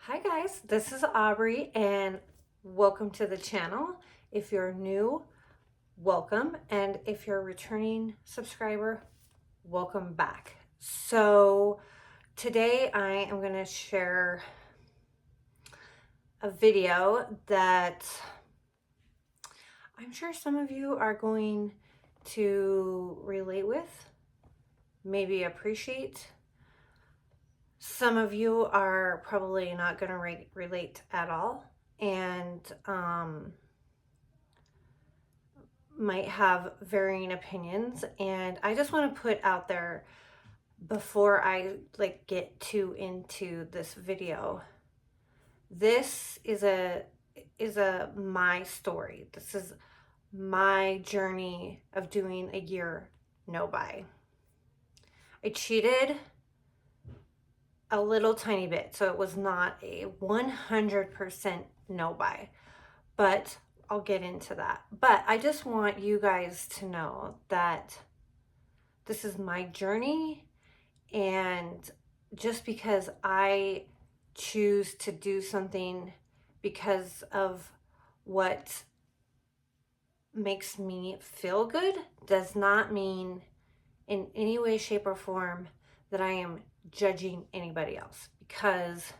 Hi guys, this is Aubrey and welcome to the channel. If you're new, welcome. And if you're a returning subscriber, welcome back. So today I am going to share a video that I'm sure some of you are going to relate with, maybe appreciate. Some of you are probably not going to relate at all, and might have varying opinions. And I just want to put out there before I get too into this video, this is a my story. This is my journey of doing a year no buy. I cheated a little tiny bit, so it was not a 100% no buy, but I'll get into that. But I just want you guys to know that this is my journey, and just because I choose to do something because of what makes me feel good does not mean in any way, shape, or form that I am judging anybody else, because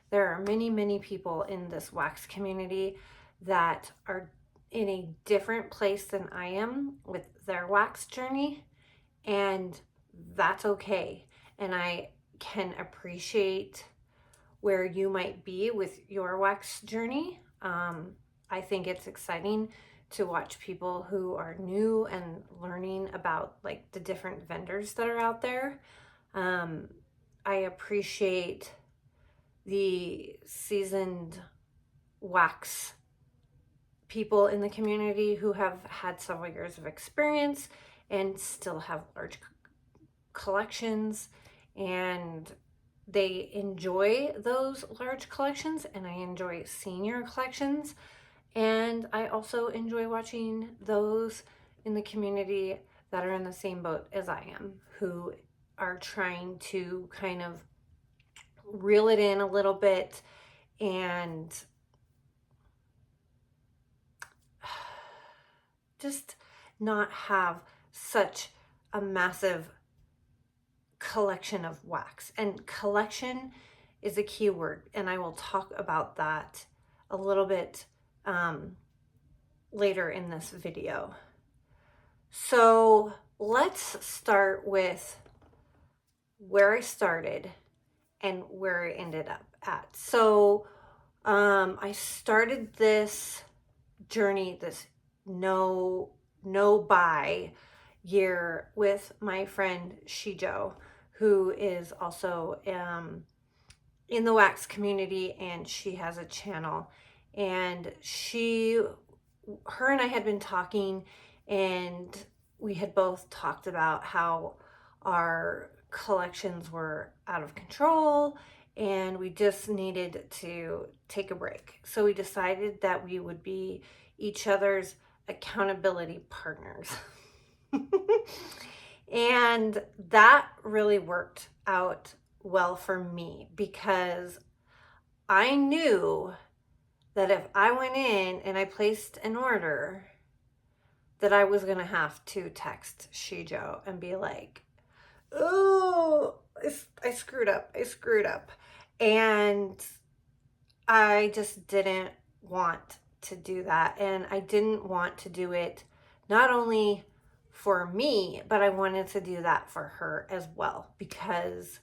there are many, many people in this wax community that are in a different place than I am with their wax journey, and that's okay. And I can appreciate where you might be with your wax journey. I think it's exciting to watch people who are new and learning about the different vendors that are out there. I appreciate the seasoned wax people in the community who have had several years of experience and still have large collections, and they enjoy those large collections, and I enjoy senior collections, and I also enjoy watching those in the community that are in the same boat as I am, who are trying to kind of reel it in a little bit and just not have such a massive collection of wax. And collection is a key word, and I will talk about that a little bit later in this video. So let's start with where I started and where I ended up at. So I started this journey, this no buy year, with my friend Shijo, who is also in the wax community, and she has a channel. And her and I had been talking, and we had both talked about how our collections were out of control and we just needed to take a break. So we decided that we would be each other's accountability partners. And that really worked out well for me, because I knew that if I went in and I placed an order, that I was going to have to text Shijo and be like, oh, I screwed up. I screwed up. And I just didn't want to do that. And I didn't want to do it not only for me, but I wanted to do that for her as well, because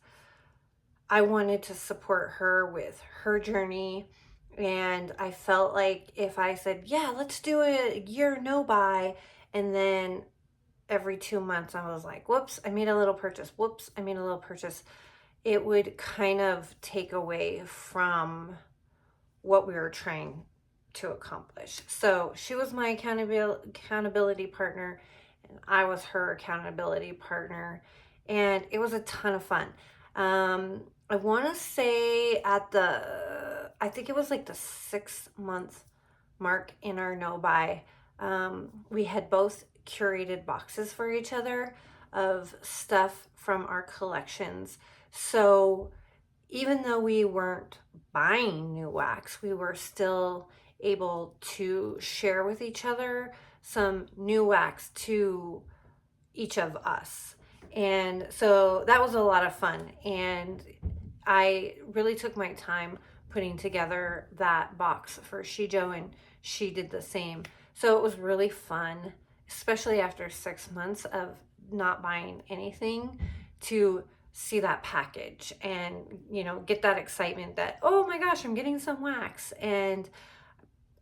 I wanted to support her with her journey. And I felt like if I said, yeah, let's do a year no buy, and then every 2 months I was like, whoops, I made a little purchase. Whoops, I made a little purchase. It would kind of take away from what we were trying to accomplish. So she was my accountability partner, and I was her accountability partner. And it was a ton of fun. I want to say I think it was like the 6 month mark in our no buy, we had both curated boxes for each other of stuff from our collections. So even though we weren't buying new wax, we were still able to share with each other some new wax to each of us. And so that was a lot of fun. And I really took my time putting together that box for Shijo, and she did the same. So it was really fun, especially after 6 months of not buying anything, to see that package and, you know, get that excitement that, oh my gosh, I'm getting some wax. And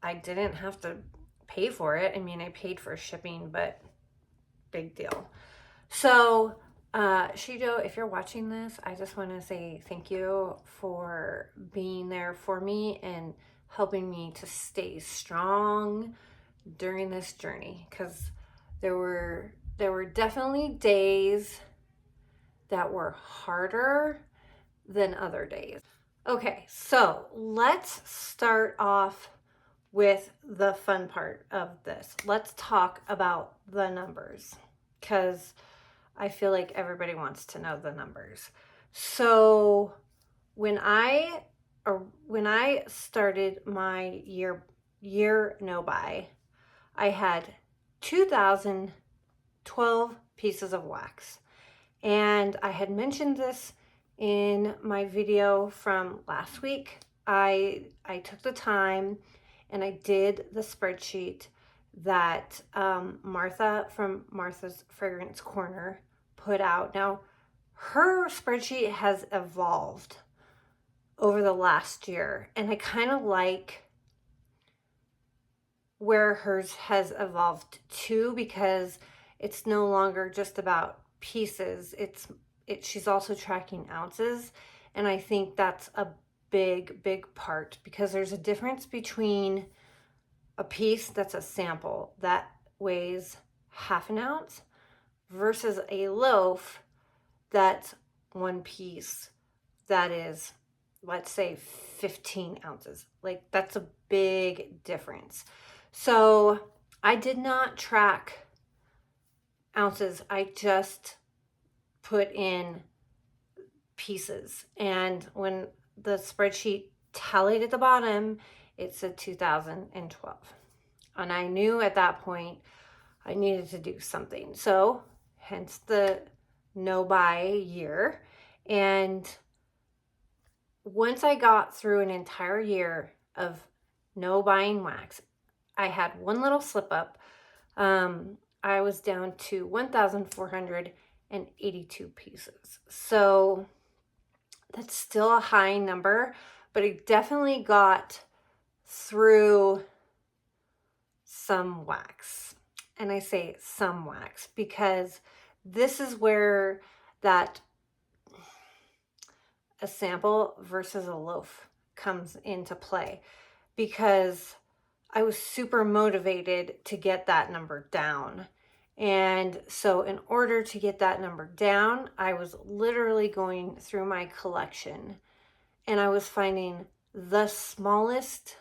I didn't have to pay for it. I mean, I paid for shipping, but big deal. So, Shijo, if you're watching this, I just want to say thank you for being there for me and helping me to stay strong during this journey, because there were definitely days that were harder than other days. Okay, so let's start off with the fun part of this. Let's talk about the numbers, because I feel like everybody wants to know the numbers. So when I started my year no buy, I had 2,012 pieces of wax. And I had mentioned this in my video from last week. I took the time and I did the spreadsheet that Martha from Martha's Fragrance Corner put out. Now, her spreadsheet has evolved over the last year, and I kind of like where hers has evolved too, because it's no longer just about pieces. She's also tracking ounces, and I think that's a big part, because there's a difference between a piece that's a sample that weighs half an ounce versus a loaf that's one piece that is, let's say, 15 ounces. Like, that's a big difference. So I did not track ounces. I just put in pieces. And when the spreadsheet tallied at the bottom, it said 2012. And I knew at that point I needed to do something. So hence the no buy year. And once I got through an entire year of no buying wax, I had one little slip up. I was down to 1,482 pieces. So that's still a high number, but I definitely got through some wax. And I say some wax because this is where that a sample versus a loaf comes into play, because I was super motivated to get that number down. And so in order to get that number down, I was literally going through my collection and I was finding the smallest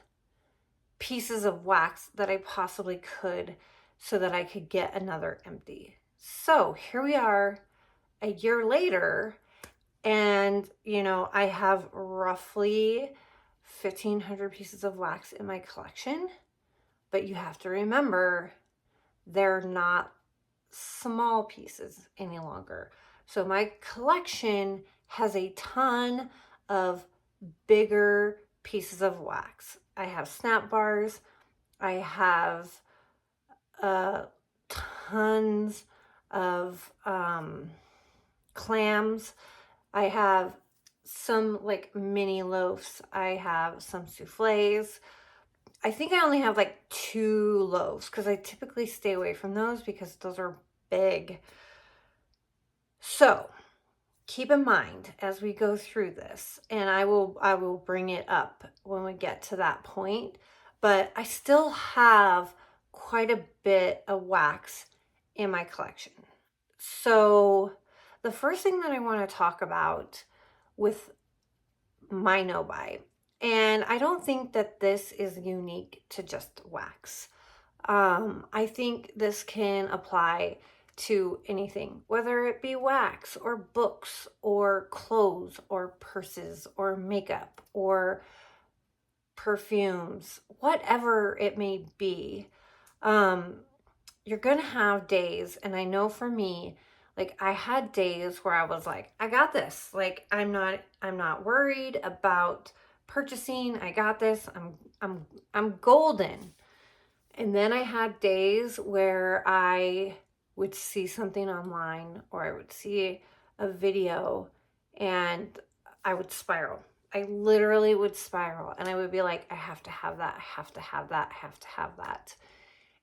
pieces of wax that I possibly could so that I could get another empty. So here we are a year later, and you know, I have roughly 1,500 pieces of wax in my collection, but you have to remember they're not small pieces any longer. So my collection has a ton of bigger pieces of wax. I have snap bars. I have tons of clams. I have some like mini loaves. I have some souffles. I think I only have like 2 loaves because I typically stay away from those because those are big. So keep in mind as we go through this, and I will bring it up when we get to that point, but I still have quite a bit of wax in my collection. So the first thing that I want to talk about with my no buy, and I don't think that this is unique to just wax. I think this can apply to anything, whether it be wax or books or clothes or purses or makeup or perfumes, whatever it may be. You're gonna have days, and I know for me, like I had days where I was like, I got this. Like I'm not worried about purchasing. I got this. I'm golden. And then I had days where I would see something online or I would see a video and I would spiral. I literally would spiral and I would be like, I have to have that. I have to have that. I have to have that.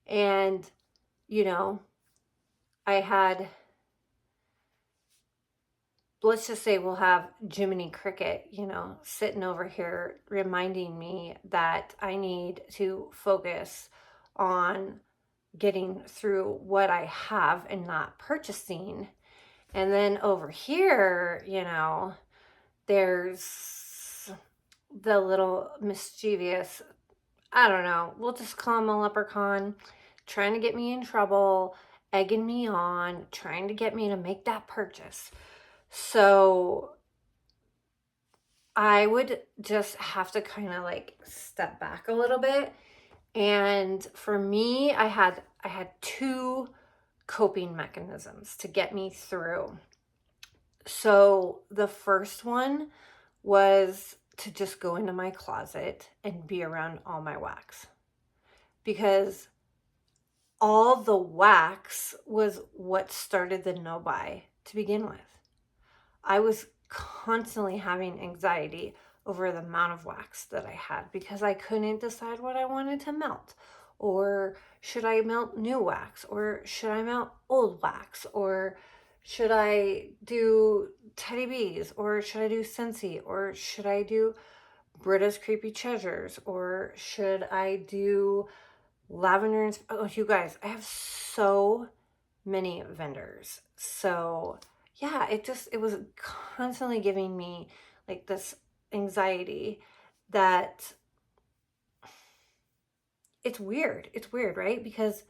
And, you know, I had, let's just say we'll have Jiminy Cricket, sitting over here reminding me that I need to focus on getting through what I have and not purchasing. And then over here, there's the little mischievous, I don't know, we'll just call him a leprechaun, trying to get me in trouble, egging me on, trying to get me to make that purchase. So I would just have to kind of like step back a little bit. And for me, I had two coping mechanisms to get me through. So the first one was to just go into my closet and be around all my wax, because all the wax was what started the no buy to begin with. I was constantly having anxiety over the amount of wax that I had because I couldn't decide what I wanted to melt. Or should I melt new wax? Or should I melt old wax? Or should I do Teddy Bees? Or should I do Scentsy? Or should I do Britta's Creepy Treasures? Or should I do Lavender and... Oh, you guys, I have so many vendors. So yeah, it was constantly giving me like this anxiety that it's weird. It's weird, right? Because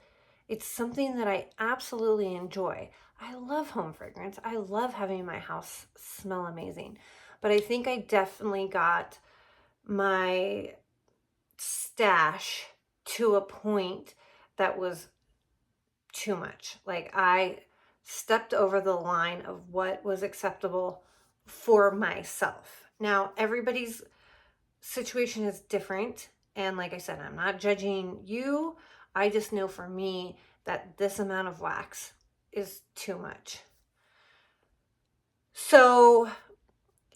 it's something that I absolutely enjoy. I love home fragrance. I love having my house smell amazing. But I think I definitely got my stash to a point that was too much. Like I stepped over the line of what was acceptable for myself. Now, everybody's situation is different. And like I said, I'm not judging you. I just know for me that this amount of wax is too much. So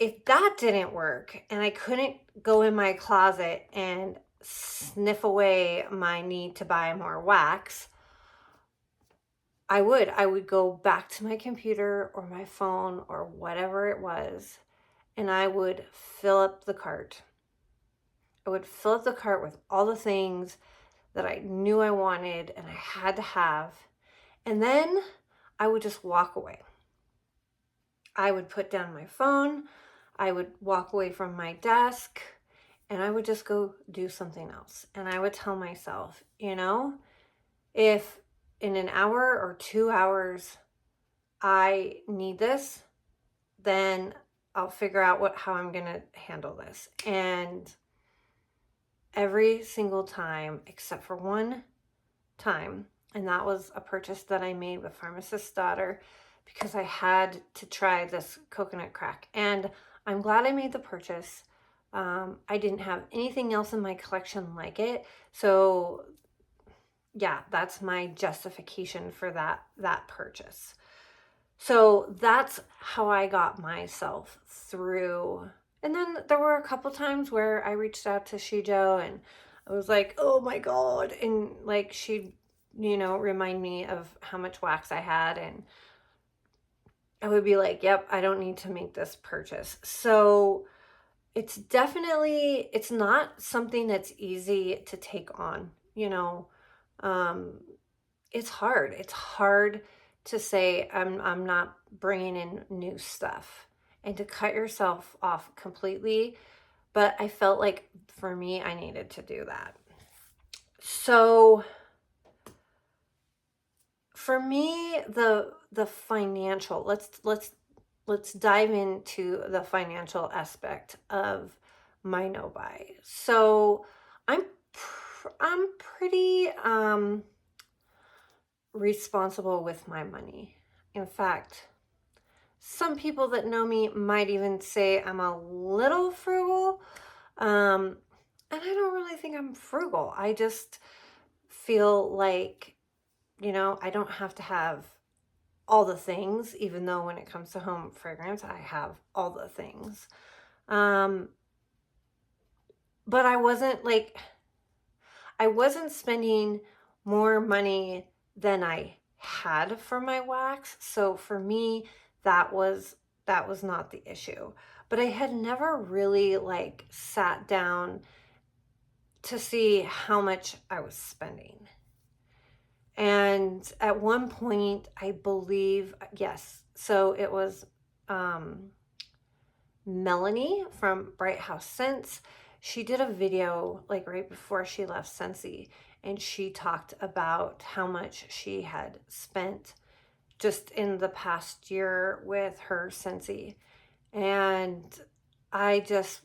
if that didn't work and I couldn't go in my closet and sniff away my need to buy more wax, I would go back to my computer or my phone or whatever it was, and I would fill up the cart. I would fill up the cart with all the things that I knew I wanted and I had to have. And then I would just walk away. I would put down my phone. I would walk away from my desk and I would just go do something else. And I would tell myself, if in an hour or 2 hours I need this, then I'll figure out how I'm going to handle this. And every single time, except for one time, and that was a purchase that I made with Pharmacist's Daughter because I had to try this coconut crack. And I'm glad I made the purchase. I didn't have anything else in my collection like it. So yeah, that's my justification for that purchase. So that's how I got myself through. And then there were a couple times where I reached out to Shijo and I was like, oh my God. And like she'd, remind me of how much wax I had. And I would be like, yep, I don't need to make this purchase. So it's not something that's easy to take on, it's hard. It's hard to say, I'm not bringing in new stuff and to cut yourself off completely. But I felt like for me, I needed to do that. So for me, the financial, let's dive into the financial aspect of my no buy. So I'm pretty responsible with my money. In fact, some people that know me might even say I'm a little frugal. And I don't really think I'm frugal. I just feel like, I don't have to have all the things, even though when it comes to home fragrance, I have all the things. But I wasn't spending more money than I had for my wax. So for me, that was not the issue. But I had never really sat down to see how much I was spending. And at one point, I believe, yes, so it was Melanie from Bright House Scents. She did a video right before she left Scentsy, and she talked about how much she had spent just in the past year with her Scentsy. And I just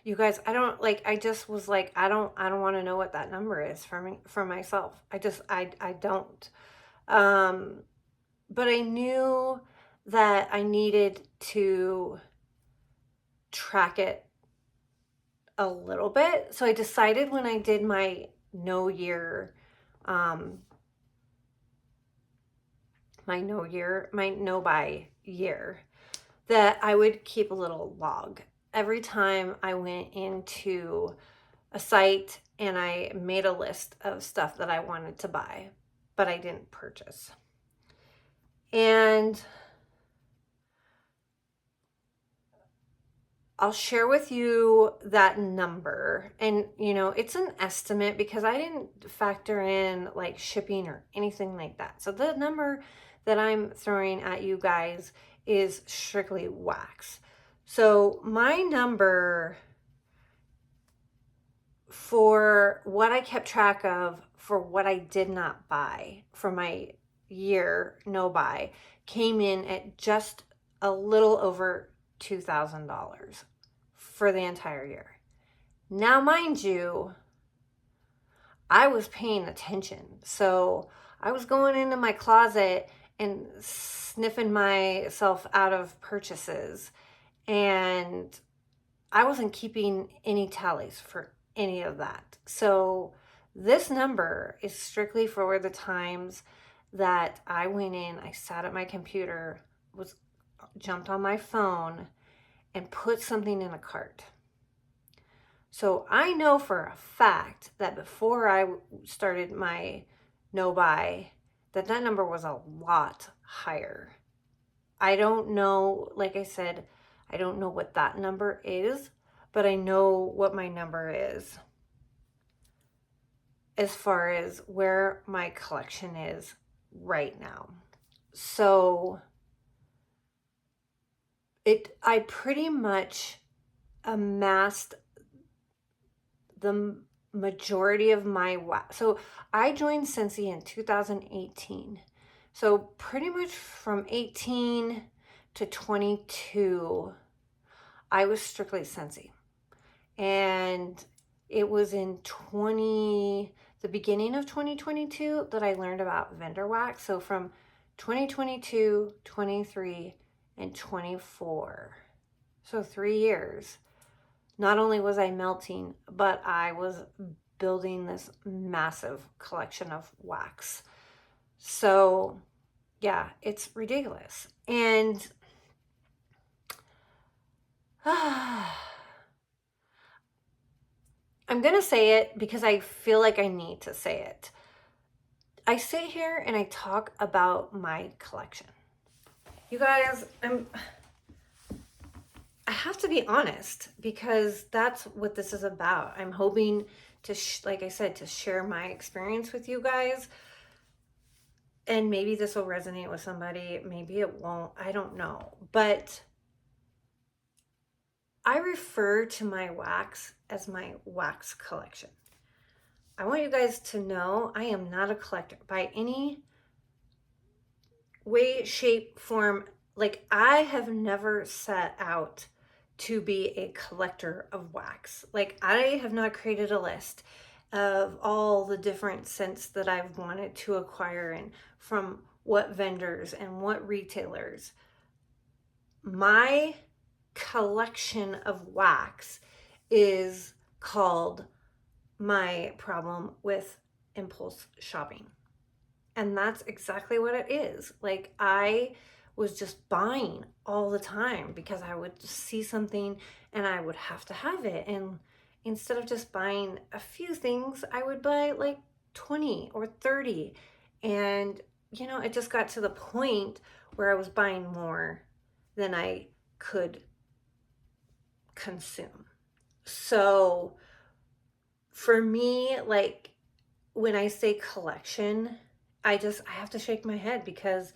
you guys, I don't I just was like, I don't want to know what that number is for me, for myself. I don't. But I knew that I needed to track it a little bit. So I decided when I did my no buy year, that I would keep a little log every time I went into a site and I made a list of stuff that I wanted to buy, but I didn't purchase. And I'll share with you that number. And, it's an estimate because I didn't factor in shipping or anything like that. So the number that I'm throwing at you guys is strictly wax. So my number for what I kept track of for what I did not buy for my year no buy came in at just a little over $2,000 for the entire year. Now, mind you, I was paying attention. So I was going into my closet and sniffing myself out of purchases, and I wasn't keeping any tallies for any of that. So this number is strictly for the times that I went in, I sat at my computer, jumped on my phone, and put something in a cart. So I know for a fact that before I started my no buy, that number was a lot higher. I don't know, like I said, I don't know what that number is, but I know what my number is as far as where my collection is right now. So I pretty much amassed the majority of my wax. So I joined Scentsy in 2018. So pretty much from 18 to 22, I was strictly Scentsy. And it was in the beginning of 2022 that I learned about vendor wax. So from 2022, 23, and 24. So 3 years. Not only was I melting, but I was building this massive collection of wax. So yeah, it's ridiculous. And I'm going to say it because I feel like I need to say it. I sit here and I talk about my collection. You guys, I have to be honest because that's what this is about. I'm hoping to, like I said, to share my experience with you guys. And maybe this will resonate with somebody. Maybe it won't. I don't know. But I refer to my wax as my wax collection. I want you guys to know I am not a collector by any way, shape, form. Like, I have never set out to be a collector of wax. Like, I have not created a list of all the different scents that I've wanted to acquire and from what vendors and what retailers. My collection of wax is called my problem with impulse shopping. And that's exactly what it is. Like, I was just buying all the time because I would just see something and I would have to have it. And instead of just buying a few things, I would buy like 20 or 30. And, it just got to the point where I was buying more than I could consume. So for me, like, when I say collection, I have to shake my head because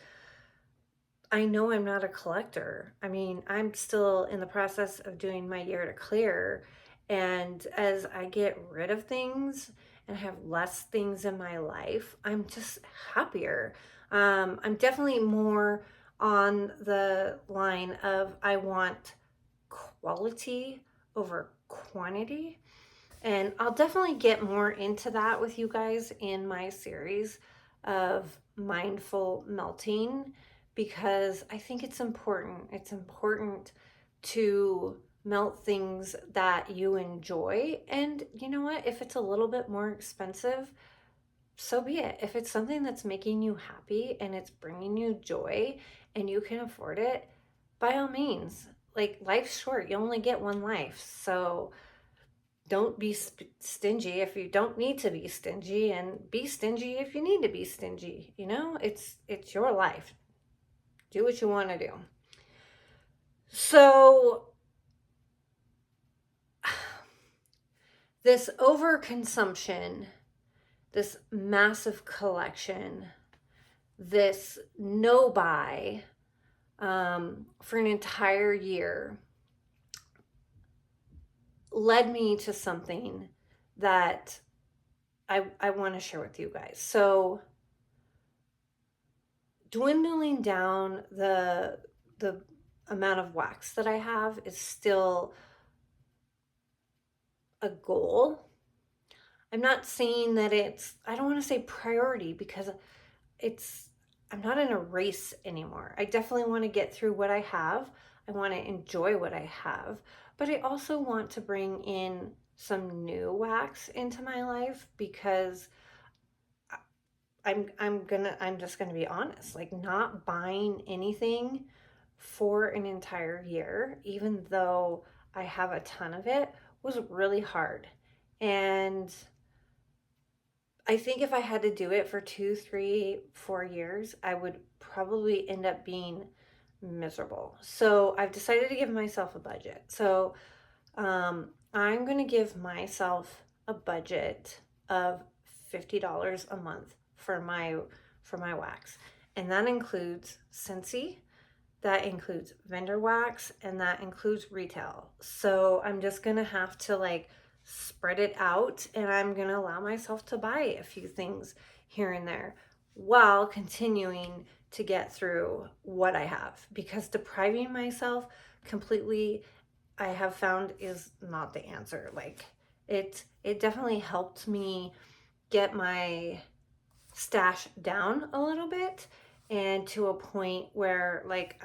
I know I'm not a collector. I mean, I'm still in the process of doing my year to clear. And as I get rid of things and have less things in my life, I'm just happier. I'm definitely more on the line of I want quality over quantity. And I'll definitely get more into that with you guys in my series of mindful melting because I think it's important. It's important to melt things that you enjoy. And you know what? If it's a little bit more expensive, so be it. If it's something that's making you happy and it's bringing you joy and you can afford it, by all means. Like, life's short. You only get one life. So don't be stingy if you don't need to be stingy, and be stingy if you need to be stingy. It's your life. Do what you want to do. So this overconsumption, this massive collection, this no buy for an entire year led me to something that I want to share with you guys. So dwindling down the amount of wax that I have is still a goal. I'm not saying that I don't want to say priority because I'm not in a race anymore. I definitely want to get through what I have. I want to enjoy what I have, but I also want to bring in some new wax into my life because I'm just gonna be honest, like, not buying anything for an entire year, even though I have a ton of it, was really hard. And I think if I had to do it for 2, 3, 4 years, I would probably end up being miserable. So I've decided to give myself a budget. So I'm going to give myself a budget of $50 a month for my wax. And that includes Scentsy, that includes vendor wax, and that includes retail. So I'm just going to have to like spread it out, and I'm going to allow myself to buy a few things here and there while continuing to get through what I have, because depriving myself completely, I have found, is not the answer. Like, it definitely helped me get my stash down a little bit, and to a point where, like,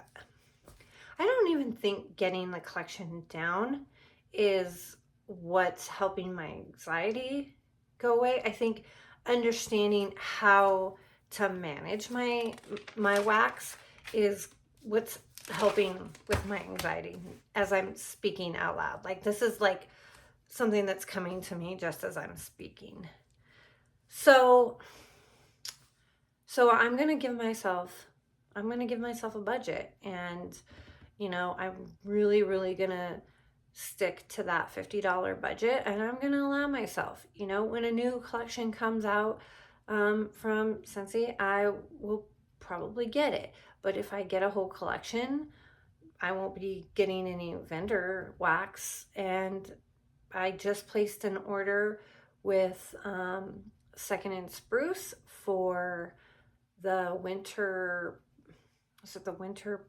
I don't even think getting the collection down is what's helping my anxiety go away. I think understanding how to manage my wax is what's helping with my anxiety as I'm speaking out loud. Like, this is like something that's coming to me just as I'm speaking. So I'm going to give myself a budget, and I'm really, really going to stick to that $50 budget, and I'm going to allow myself, when a new collection comes out from Scentsy, I will probably get it. But if I get a whole collection, I won't be getting any vendor wax. And I just placed an order with Second and Spruce for the winter, was it the winter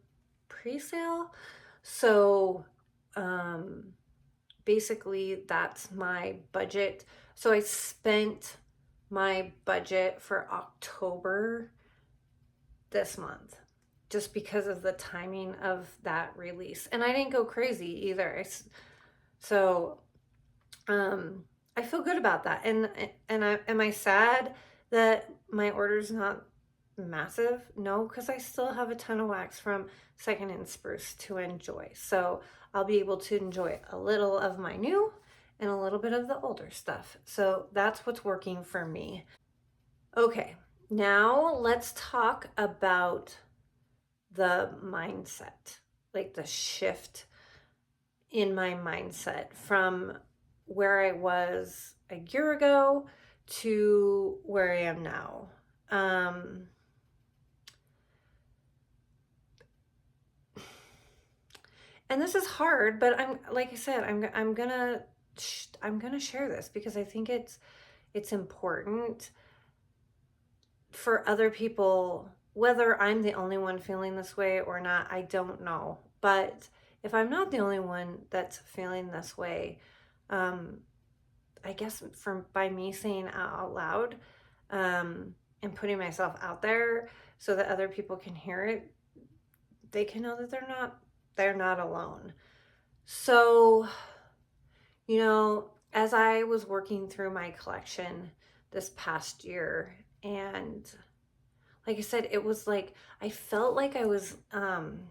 pre-sale? So basically that's my budget. So I spent my budget for October this month just because of the timing of that release. And I didn't go crazy either. So I feel good about that. Am I sad that my order's not massive? No, because I still have a ton of wax from Second and Spruce to enjoy. So I'll be able to enjoy a little of my new and a little bit of the older stuff. So that's what's working for me. Okay, now let's talk about the mindset, like the shift in my mindset from where I was a year ago to where I am now. And this is hard, but like I said, I'm gonna share this because I think it's important for other people. Whether I'm the only one feeling this way or not, I don't know. But if I'm not the only one that's feeling this way, I guess by me saying out loud, and putting myself out there so that other people can hear it, they can know that they're not alone. So, as I was working through my collection this past year, and like I said, it was like I felt like I was kind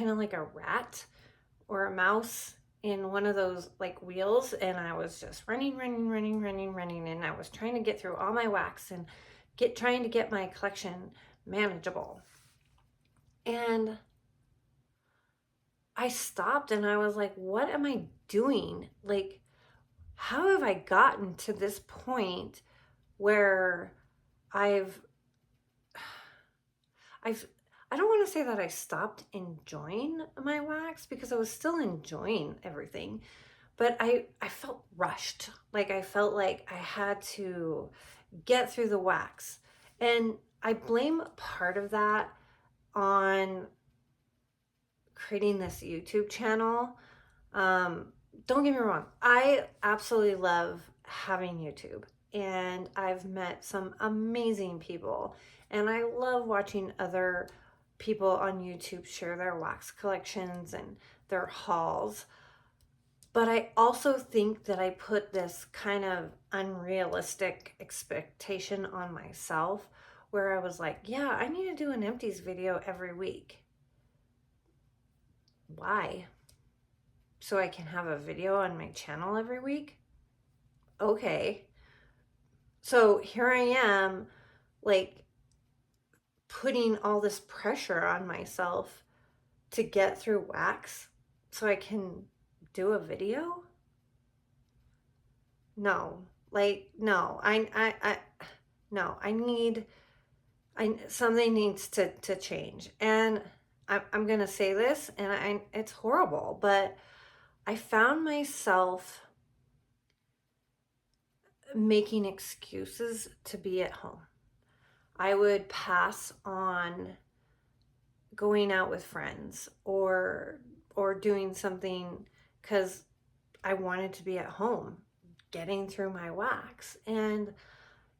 of like a rat or a mouse in one of those like wheels, and I was just running, and I was trying to get through all my wax and trying to get my collection manageable. And I stopped and I was like, what am I doing? Like, how have I gotten to this point where I've I don't want to say that I stopped enjoying my wax, because I was still enjoying everything, but I felt rushed. Like I felt like I had to get through the wax. And I blame part of that on creating this YouTube channel. Don't get me wrong, I absolutely love having YouTube, and I've met some amazing people, and I love watching other people on YouTube share their wax collections and their hauls. But I also think that I put this kind of unrealistic expectation on myself, where I was like, yeah, I need to do an empties video every week. Why? So I can have a video on my channel every week? Okay. So here I am, like, putting all this pressure on myself to get through wax so I can do a video? No. Like, no. No, something needs to change. And I'm gonna say this, and it's horrible, but I found myself making excuses to be at home. I would pass on going out with friends or doing something because I wanted to be at home getting through my wax. And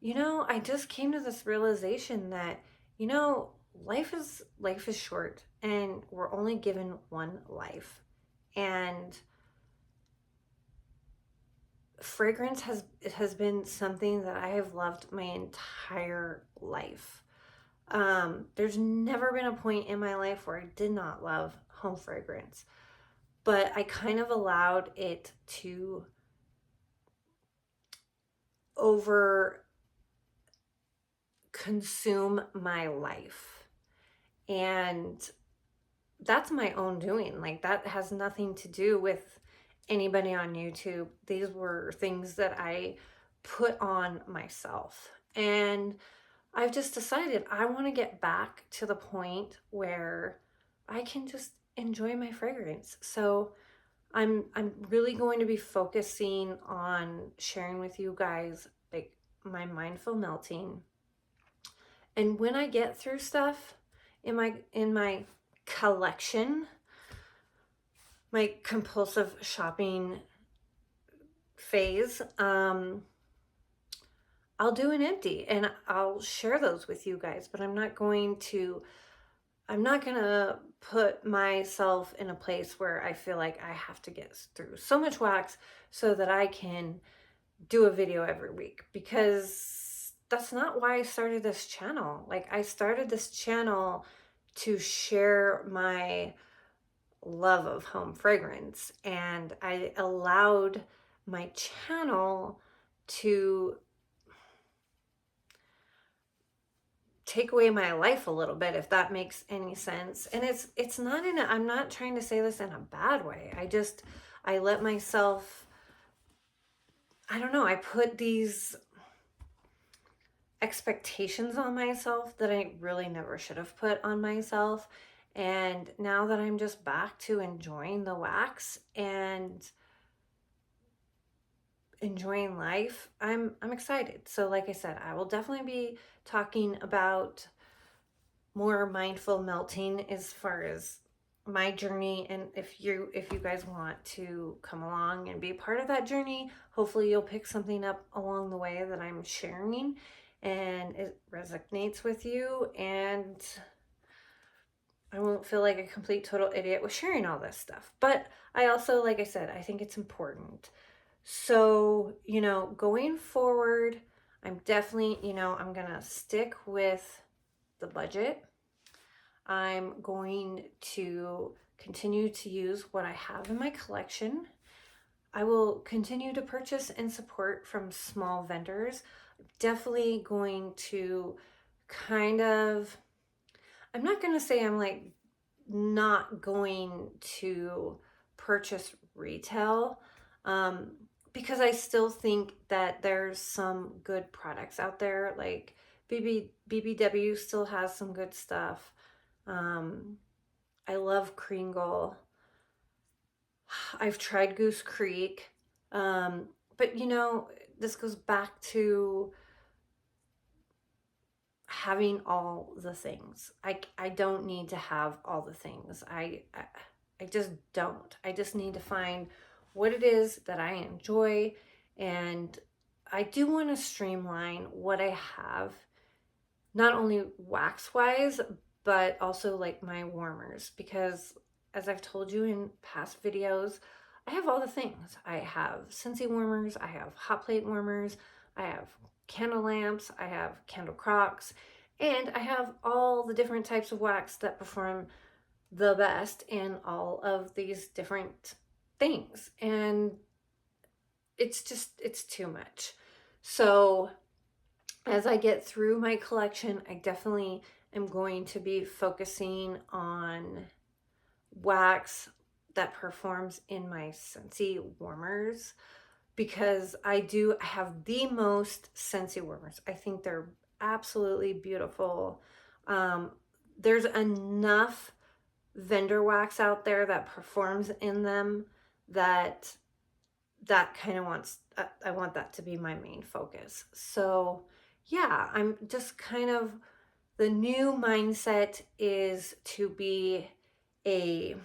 I just came to this realization that life is short, and we're only given one life. And fragrance has been something that I have loved my entire life. There's never been a point in my life where I did not love home fragrance, but I kind of allowed it to over consume my life. And that's my own doing. Like, that has nothing to do with anybody on YouTube. These were things that I put on myself. And I've just decided I want to get back to the point where I can just enjoy my fragrance. So I'm really going to be focusing on sharing with you guys like my mindful melting. And when I get through stuff in my collection, my compulsive shopping phase, I'll do an empty and I'll share those with you guys, but I'm not gonna put myself in a place where I feel like I have to get through so much wax so that I can do a video every week, because that's not why I started this channel. Like, I started this channel to share my love of home fragrance, and I allowed my channel to take away my life a little bit, if that makes any sense. And it's not in a, I'm not trying to say this in a bad way. I let myself, I don't know, I put these expectations on myself that I really never should have put on myself. And now that I'm just back to enjoying the wax and enjoying life, I'm excited. So like I said, I will definitely be talking about more mindful melting as far as my journey. And if you guys want to come along and be part of that journey, hopefully you'll pick something up along the way that I'm sharing and it resonates with you, and I won't feel like a complete total idiot with sharing all this stuff. But I also, like I said, I think it's important. So, going forward, I'm definitely, I'm gonna stick with the budget. I'm going to continue to use what I have in my collection. I will continue to purchase and support from small vendors. I'm definitely going to kind of, I'm not going to say I'm like not going to purchase retail, because I still think that there's some good products out there. Like BBW still has some good stuff. I love Kringle. I've tried Goose Creek. But this goes back to having all the things. I don't need to have all the things. I just don't. I just need to find what it is that I enjoy, and I do want to streamline what I have, not only wax wise, but also like my warmers, because as I've told you in past videos, I have all the things. I have Scentsy warmers, I have hot plate warmers, I have candle lamps, I have candle crocks, and I have all the different types of wax that perform the best in all of these different things. And it's too much. So as I get through my collection, I definitely am going to be focusing on wax that performs in my Scentsy warmers, because I do have the most Scentsy warmers. I think they're absolutely beautiful. There's enough vendor wax out there that performs in them that kind of I want that to be my main focus. So yeah, I'm just kind of, the new mindset is to be a,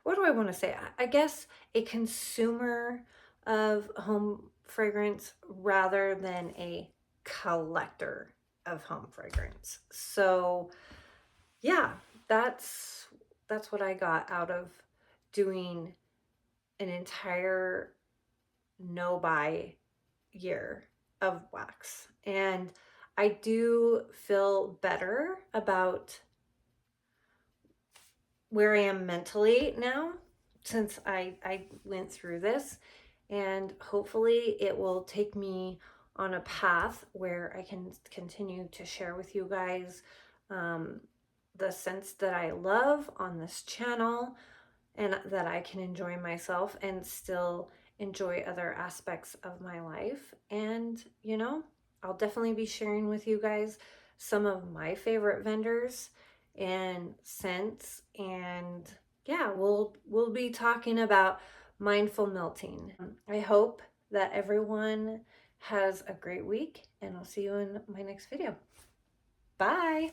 what do I want to say? I guess a consumer of home fragrance rather than a collector of home fragrance. So yeah, that's what I got out of doing an entire no buy year of wax. And I do feel better about where I am mentally now, since I went through this, and hopefully it will take me on a path where I can continue to share with you guys the scents that I love on this channel, and that I can enjoy myself and still enjoy other aspects of my life. And I'll definitely be sharing with you guys some of my favorite vendors and scents, and yeah, we'll be talking about mindful melting. I hope that everyone has a great week, and I'll see you in my next video. Bye.